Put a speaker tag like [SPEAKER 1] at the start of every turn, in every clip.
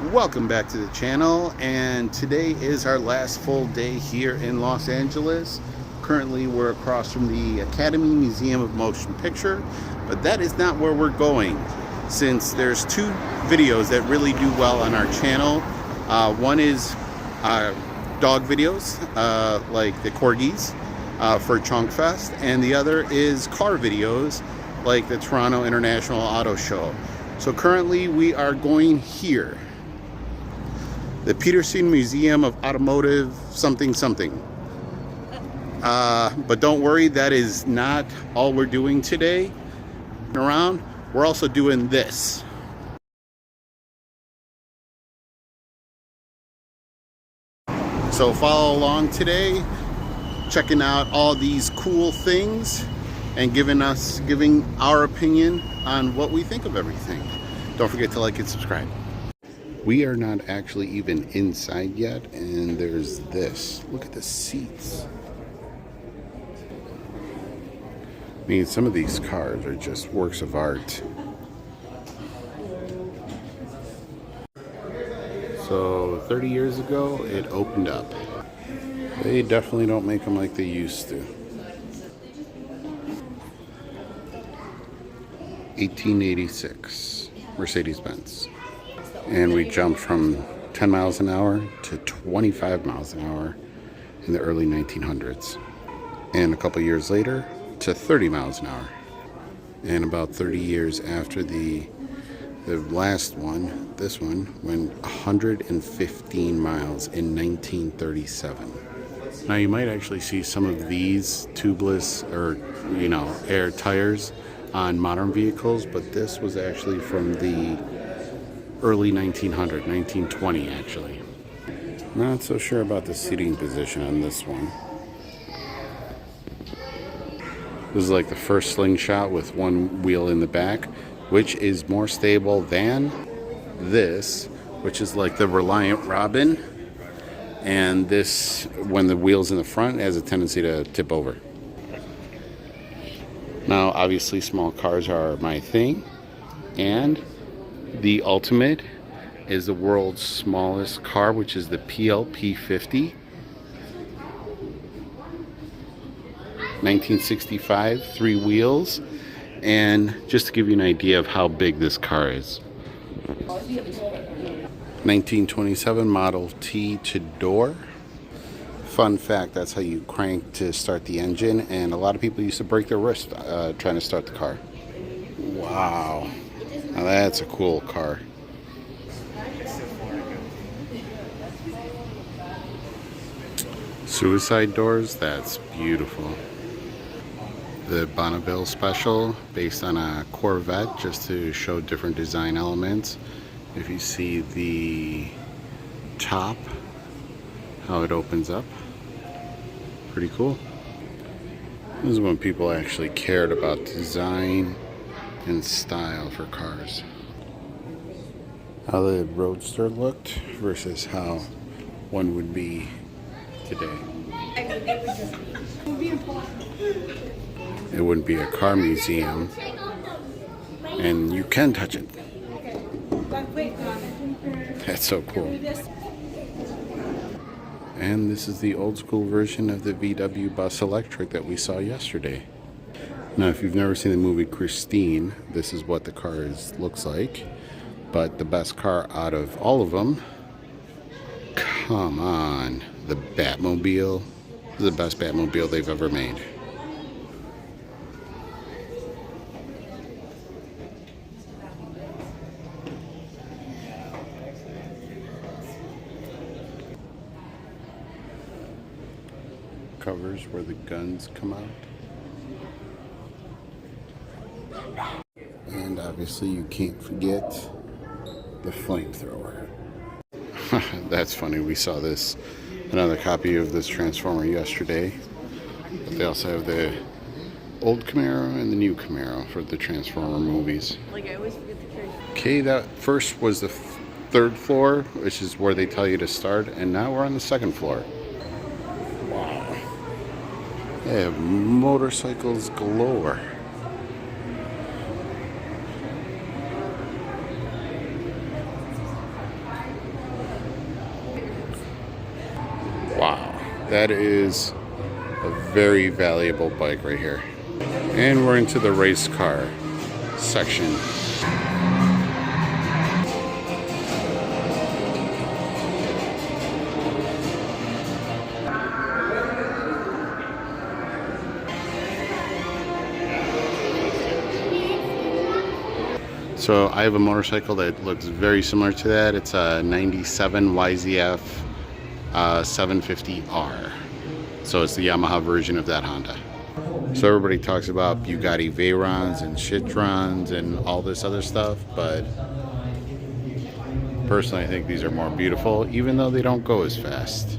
[SPEAKER 1] Welcome back to the channel, and today is our last full day here in Los Angeles. Currently we're across from the Academy Museum of Motion Picture, but that is not where we're going, since there's two videos that really do well on our channel. One is dog videos, like the corgis for Chunk Fest, and the other is car videos like the Toronto International Auto Show. So currently we are going here, the Petersen Museum of Automotive something. But don't worry, that is not all we're doing today. Around, we're also doing this. So follow along today, checking out all these cool things and giving our opinion on what we think of everything. Don't forget to like and subscribe. We are not actually even inside yet, and there's this. Look at the seats. I mean, some of these cars are just works of art. So 30 years ago, it opened up. They definitely don't make them like they used to. 1886, Mercedes-Benz. And we jumped from 10 miles an hour to 25 miles an hour in the early 1900s. And a couple years later to 30 miles an hour. And about 30 years after the last one, this one went 115 miles in 1937. Now you might actually see some of these tubeless or, air tires on modern vehicles, but this was actually from the early 1920 actually. Not so sure about the seating position on this one. This is like the first slingshot with one wheel in the back, which is more stable than this, which is like the Reliant Robin. And this, when the wheel's in the front, has a tendency to tip over. Now, obviously, small cars are my thing, and the ultimate is the world's smallest car, which is the PLP 50. 1965, 3 wheels. And just to give you an idea of how big this car is. 1927 Model T to door. Fun fact, that's how you crank to start the engine, and a lot of people used to break their wrist trying to start the car. Wow. Now that's a cool car. Suicide doors, that's beautiful. The Bonneville Special, based on a Corvette, just to show different design elements. If you see the top, how it opens up, pretty cool. This is when people actually cared about design and style for cars. How the Roadster looked versus how one would be today. It wouldn't be a car museum, and you can touch it. That's so cool. And this is the old school version of the VW Bus Electric that we saw yesterday. Now, if you've never seen the movie Christine, this is what the car looks like. But the best car out of all of them, come on, the Batmobile. This is the best Batmobile they've ever made. Covers where the guns come out. And obviously you can't forget the flamethrower. That's funny, we saw another copy of this Transformer yesterday. But they also have the old Camaro and the new Camaro for the Transformer movies. Like I always forget to carry. Okay, that first was the 3rd floor, which is where they tell you to start, and now we're on the 2nd floor. They have motorcycles galore. That is a very valuable bike right here. And we're into the race car section. So I have a motorcycle that looks very similar to that. It's a 97 YZF 750R. So it's the Yamaha version of that Honda. So everybody talks about Bugatti Veyrons and Citroens and all this other stuff, but personally I think these are more beautiful, even though they don't go as fast.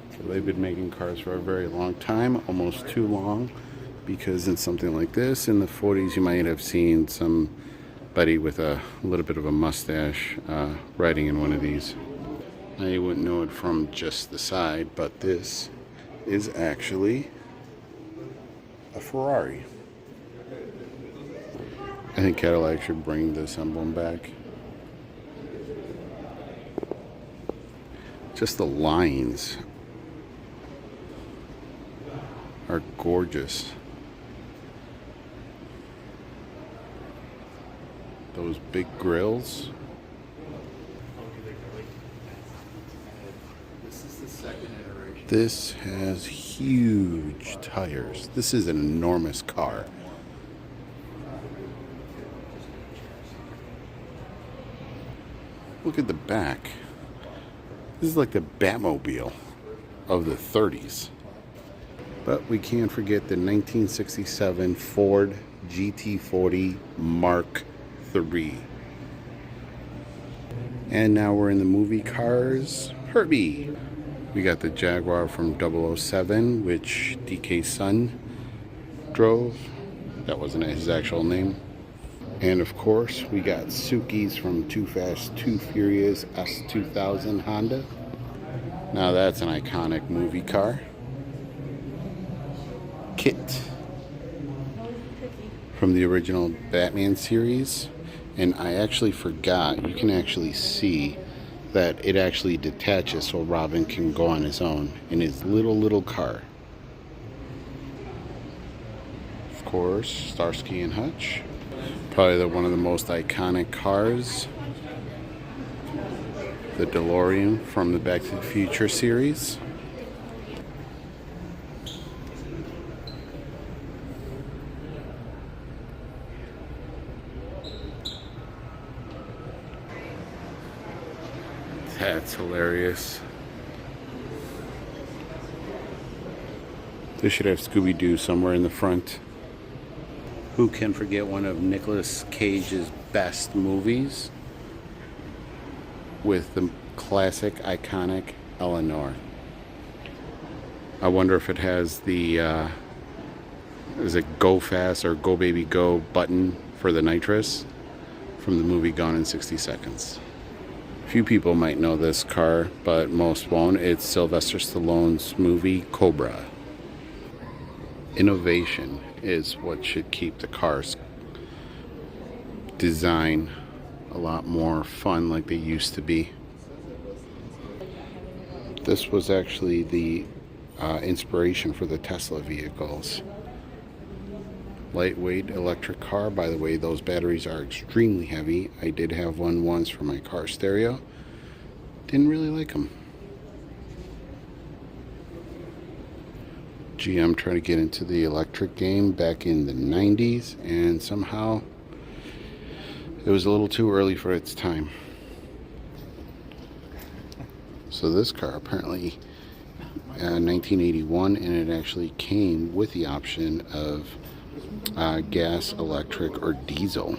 [SPEAKER 1] So they've been making cars for a very long time, almost too long, because in something like this, in the 40s, you might have seen somebody with a little bit of a mustache riding in one of these. Now you wouldn't know it from just the side, but this is actually a Ferrari. I think Cadillac should bring this emblem back. Just the lines are gorgeous. Those big grills. This has huge tires. This is an enormous car. Look at the back. This is like the Batmobile of the 30s. But we can't forget the 1967 Ford GT40 Mark III. And now we're in the movie cars. Herbie. We got the Jaguar from 007, which DK's son drove. That wasn't his actual name. And of course, we got Suki's from Too Fast, Too Furious S2000 Honda. Now that's an iconic movie car. Kit from the original Batman series. And I actually forgot, you can actually see that it actually detaches so Robin can go on his own in his little car. Of course, Starsky and Hutch. Probably one of the most iconic cars. The DeLorean from the Back to the Future series. That's hilarious. They should have Scooby-Doo somewhere in the front. Who can forget one of Nicolas Cage's best movies with the classic, iconic Eleanor? I wonder if it has the, is it Go Fast or Go Baby Go button for the nitrous from the movie Gone in 60 Seconds. Few people might know this car, but most won't. It's Sylvester Stallone's movie Cobra. Innovation is what should keep the cars design a lot more fun like they used to be. This was actually the inspiration for the Tesla vehicles. Lightweight electric car. By the way, those batteries are extremely heavy. I did have one once for my car stereo. Didn't really like them. GM trying to get into the electric game back in the 90s, and somehow it was a little too early for its time. So this car apparently 1981, and it actually came with the option of gas, electric, or diesel.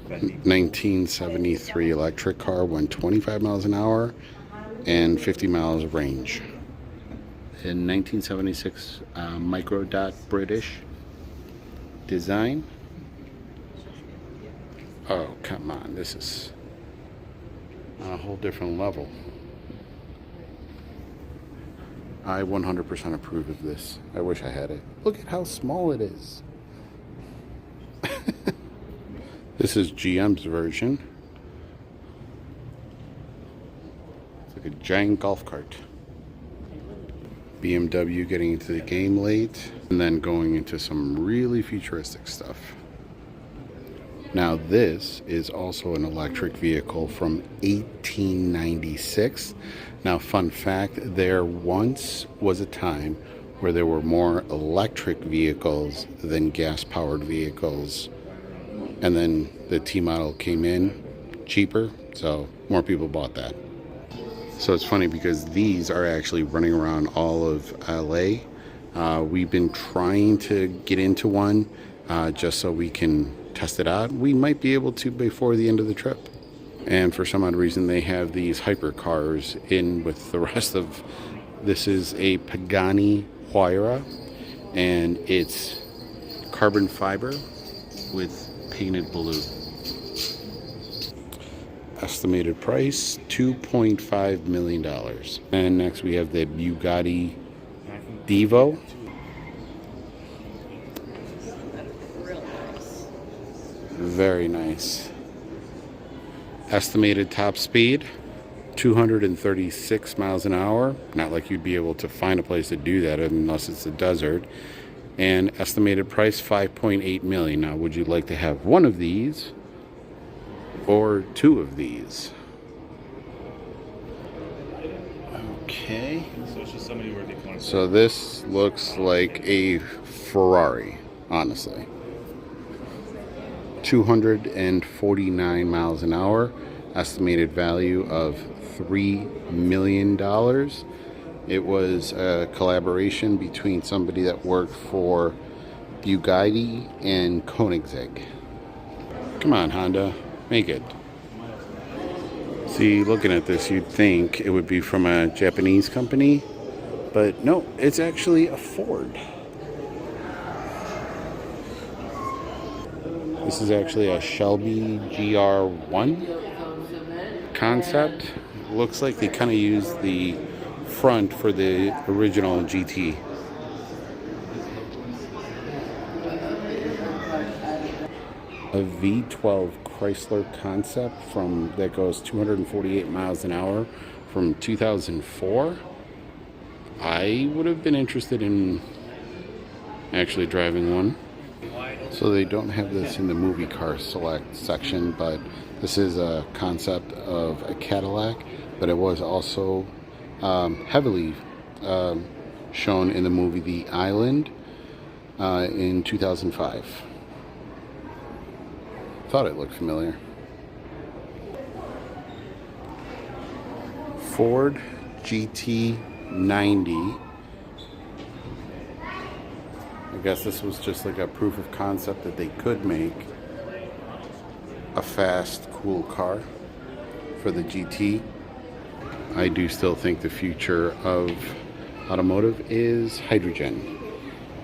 [SPEAKER 1] 1973 electric car went 25 miles an hour and 50 miles range. In 1976 micro dot British design. Oh, come on, this is on a whole different level. I 100% approve of this. I wish I had it. Look at how small it is. This is GM's version giant golf cart. BMW getting into the game late, and then going into some really futuristic stuff. Now this is also an electric vehicle from 1896. Now, fun fact, there once was a time where there were more electric vehicles than gas-powered vehicles. And then the T model came in cheaper, so more people bought that. So it's funny because these are actually running around all of LA. We've been trying to get into one just so we can test it out. We might be able to before the end of the trip. And for some odd reason, they have these hypercars in with the rest of. This is a Pagani Huayra, and it's carbon fiber with painted blue. Estimated price $2.5 million. And next we have the Bugatti Divo. Very nice. Estimated top speed 236 miles an hour. Not like you'd be able to find a place to do that unless it's the desert. And estimated price $5.8 million. Now, would you like to have one of these or two of these? Okay.
[SPEAKER 2] So it's just somebody where they want to.
[SPEAKER 1] So this looks like a Ferrari, honestly. 249 miles an hour. Estimated value of $3 million. It was a collaboration between somebody that worked for Bugatti and Koenigsegg. Come on, Honda, make it. See, looking at this, you'd think it would be from a Japanese company, but no, it's actually a Ford. This is actually a Shelby GR1 concept. Looks like they kind of used the front for the original GT. A V12 Chrysler concept that goes 248 miles an hour from 2004. I would have been interested in actually driving one. So they don't have this in the movie car select section, but this is a concept of a Cadillac, but it was also heavily shown in the movie The Island in 2005. Thought it looked familiar. Ford GT90. I guess this was just like a proof of concept that they could make a fast, cool car for the GT. I do still think the future of automotive is hydrogen.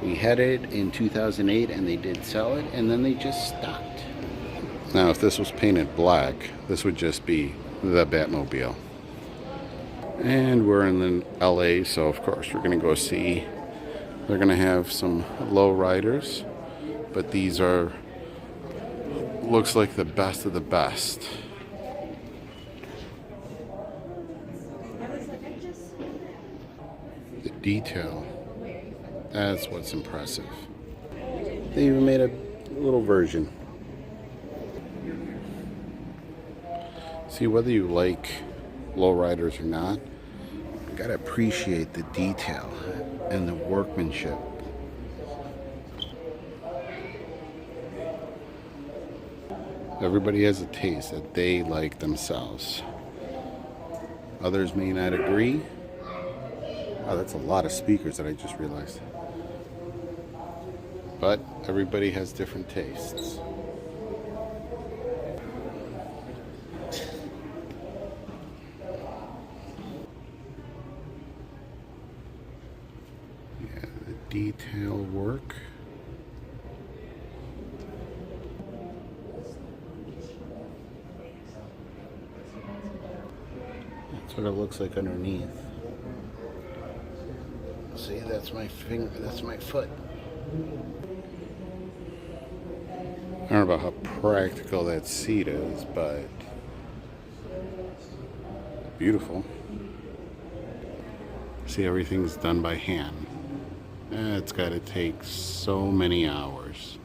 [SPEAKER 1] We had it in 2008 and they did sell it, and then they just stopped. Now, if this was painted black, this would just be the Batmobile. And we're in LA, so of course we're gonna go see. They're gonna have some low riders, but these are, looks like the best of the best. The detail, that's what's impressive. They even made a little version. See, whether you like lowriders or not, you gotta appreciate the detail and the workmanship. Everybody has a taste that they like themselves. Others may not agree. Oh, that's a lot of speakers that I just realized. But everybody has different tastes. Yeah, the detail work. That's what it looks like underneath. See, that's my finger, that's my foot. I don't know about how practical that seat is, but beautiful. See, everything's done by hand. It's got to take so many hours.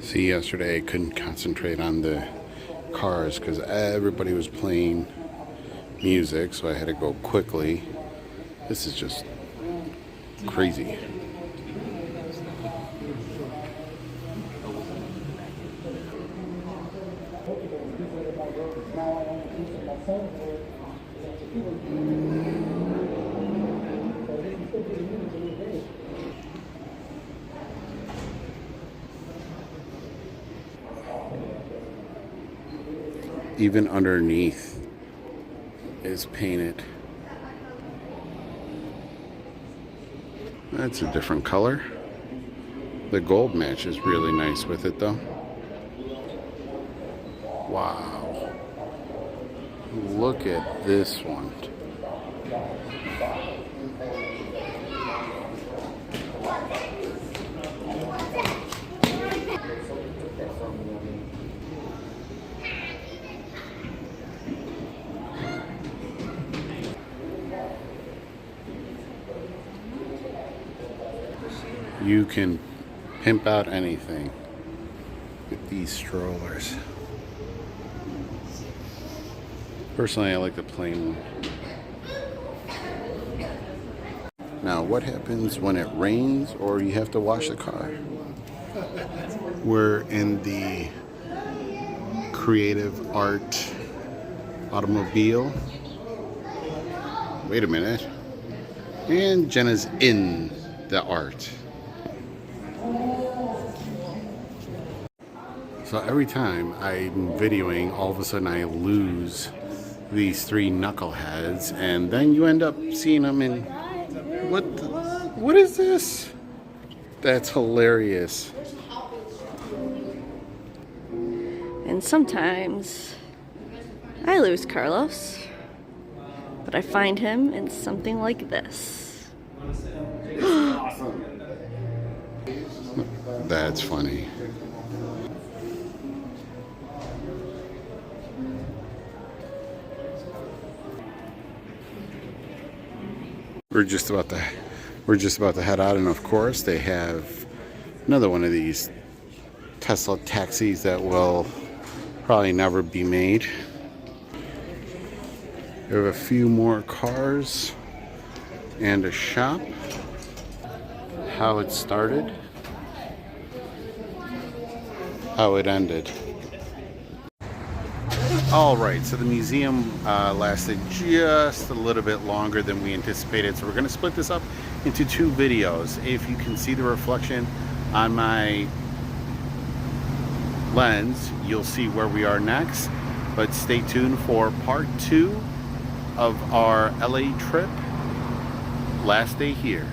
[SPEAKER 1] See, yesterday I couldn't concentrate on the cars because everybody was playing music, so I had to go quickly. This is just crazy. Even underneath is painted. That's a different color. The gold matches really nice with it though. Wow. Look at this one. You can pimp out anything with these strollers. Personally, I like the plain one. Now, what happens when it rains or you have to wash the car? We're in the creative art automobile. Wait a minute. And Jenna's in the art. So every time I'm videoing, all of a sudden I lose these three knuckleheads, and then you end up seeing them in what is this? That's hilarious.
[SPEAKER 3] And sometimes I lose Carlos, but I find him in something like this.
[SPEAKER 1] That's funny. We're just about to head out, and of course they have another one of these Tesla taxis that will probably never be made. We have a few more cars and a shop. How it started, how it ended. Alright, so the museum lasted just a little bit longer than we anticipated, so we're going to split this up into two videos. If you can see the reflection on my lens, you'll see where we are next, but stay tuned for part 2 of our LA trip, last day here.